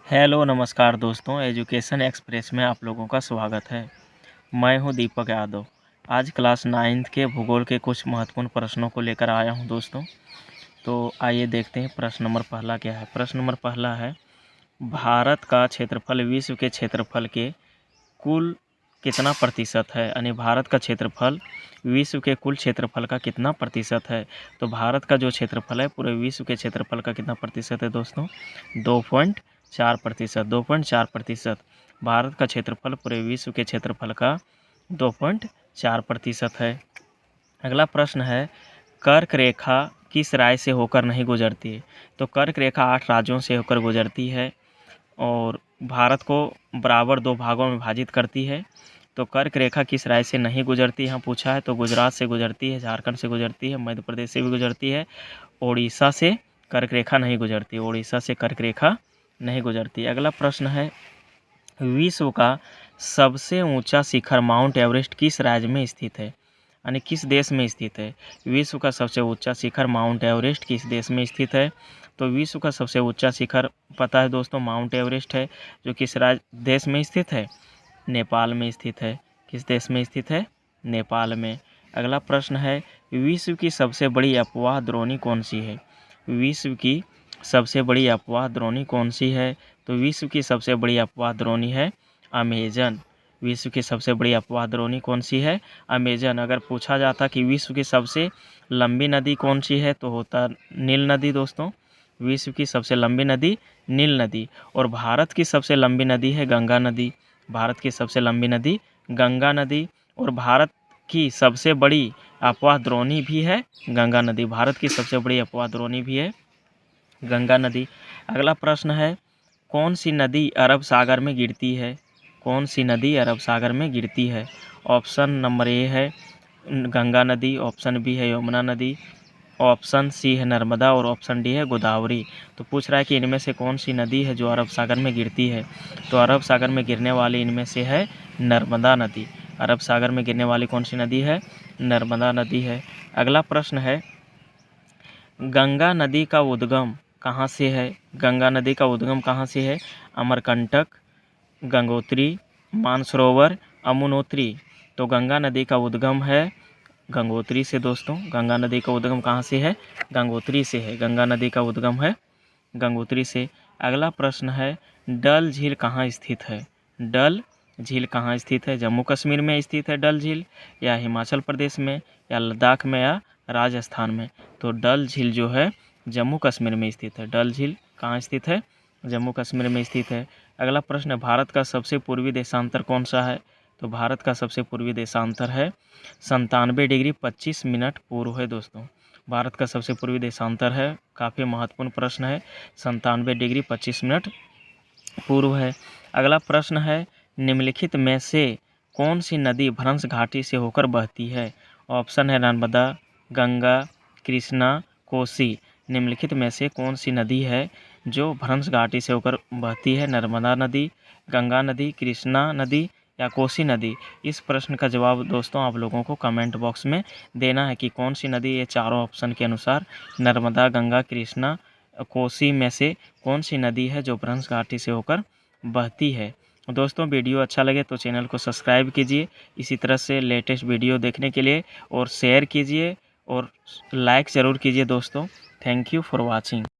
Hello नमस्कार दोस्तों, education express में आप लोगों का स्वागत है। मैं हूं दीपक यादव। आज क्लास 9th के भूगोल के कुछ महत्वपूर्ण प्रश्नों को लेकर आया हूं दोस्तों। तो आइए देखते हैं प्रश्न नंबर पहला क्या है। प्रश्न नंबर पहला है, भारत का क्षेत्रफल विश्व के क्षेत्रफल के कुल कितना प्रतिशत है। यानी भारत का क्षेत्रफल विश्व के कुल क्षेत्रफल का कितना प्रतिशत है। तो भारत का जो क्षेत्रफल है पूरे विश्व के क्षेत्रफल का कितना प्रतिशत है दोस्तों, 2.4%। 2.4% भारत का क्षेत्रफल पूरे विश्व के क्षेत्रफल का 2.4% है। अगला प्रश्न है, कर्क रेखा किस राज्य से होकर नहीं गुजरती है। तो कर्क रेखा 8 राज्यों से होकर गुजरती है और भारत को बराबर 2 भागों में विभाजित करती है। तो कर्क रेखा किस राज्य से नहीं गुजरती यहाँ पूछा है। तो गुजरात से गुजरती है, झारखंड से गुजरती है, मध्य प्रदेश से भी गुजरती है, उड़ीसा से कर्क रेखा नहीं गुजरती। उड़ीसा से कर्क रेखा नहीं गुजरती। अगला प्रश्न है, विश्व का सबसे ऊंचा शिखर माउंट एवरेस्ट किस राज्य में स्थित है। यानी किस देश में स्थित है। विश्व का सबसे ऊंचा शिखर माउंट एवरेस्ट किस देश में स्थित है। तो विश्व का सबसे ऊंचा शिखर पता है दोस्तों, माउंट एवरेस्ट है, जो किस देश में स्थित है, नेपाल में स्थित है। किस देश में स्थित है, नेपाल में। अगला प्रश्न है, विश्व की सबसे बड़ी अफवाह द्रोणी कौन सी है। विश्व की सबसे बड़ी अफवाह द्रोणी कौन सी है। तो विश्व की सबसे बड़ी अफवाह द्रोणी है अमेजन। विश्व की सबसे बड़ी अफवाह द्रोणी कौन सी है, अमेजन। अगर पूछा जाता कि विश्व की सबसे लंबी नदी कौन सी है तो होता नील नदी दोस्तों। विश्व की सबसे लंबी नदी नील नदी। और भारत की सबसे लंबी नदी है गंगा नदी। भारत की सबसे लंबी नदी गंगा नदी। और भारत की सबसे बड़ी अफवाह द्रोणी भी है गंगा नदी। भारत की सबसे बड़ी अफवाह द्रोणी भी है गंगा नदी। अगला प्रश्न है, कौन सी नदी अरब सागर में गिरती है। कौन सी नदी अरब सागर में गिरती है। ऑप्शन नंबर ए है गंगा नदी, ऑप्शन बी है यमुना नदी, ऑप्शन सी है नर्मदा और ऑप्शन डी है गोदावरी। तो पूछ रहा है कि इनमें से कौन सी नदी है जो अरब सागर में गिरती है। तो अरब सागर में गिरने वाली इनमें से है नर्मदा नदी। अरब सागर में गिरने वाली कौन सी नदी है, नर्मदा नदी है। अगला प्रश्न है, गंगा नदी का उद्गम कहाँ से है। गंगा नदी का उद्गम कहाँ से है, अमरकंटक, गंगोत्री, मानसरोवर, यमुनोत्री। तो गंगा नदी का उद्गम है गंगोत्री से दोस्तों। गंगा नदी का उद्गम कहाँ से है, गंगोत्री से है। गंगा नदी का उद्गम है गंगोत्री से। अगला प्रश्न है, डल झील कहाँ स्थित है। डल झील कहाँ स्थित है, जम्मू कश्मीर में स्थित है डल झील, या हिमाचल प्रदेश में, या लद्दाख में, या राजस्थान में। तो डल झील जो है जम्मू कश्मीर में स्थित है। डल झील कहाँ स्थित है, जम्मू कश्मीर में स्थित है। अगला प्रश्न है, भारत का सबसे पूर्वी देशांतर कौन सा है। तो भारत का सबसे पूर्वी देशांतर है 97 डिग्री 25 मिनट पूर्व है दोस्तों। भारत का सबसे पूर्वी देशांतर है, काफ़ी महत्वपूर्ण प्रश्न है, 97 डिग्री 25 मिनट पूर्व है। अगला प्रश्न है, निम्नलिखित में से कौन सी नदी भ्रंश घाटी से होकर बहती है। ऑप्शन है नर्मदा, गंगा, कृष्णा, कोसी। निम्नलिखित में से कौन सी नदी है जो भ्रंश घाटी से होकर बहती है, नर्मदा नदी, गंगा नदी, कृष्णा नदी, या कोसी नदी। इस प्रश्न का जवाब दोस्तों आप लोगों को कमेंट बॉक्स में देना है कि कौन सी नदी ये चारों ऑप्शन के अनुसार, नर्मदा, गंगा, कृष्णा, कोसी में से कौन सी नदी है जो भ्रंश घाटी से होकर बहती है। दोस्तों वीडियो अच्छा लगे तो चैनल को सब्सक्राइब कीजिए इसी तरह से लेटेस्ट वीडियो देखने के लिए, और शेयर कीजिए और लाइक ज़रूर कीजिए दोस्तों। Thank you for watching.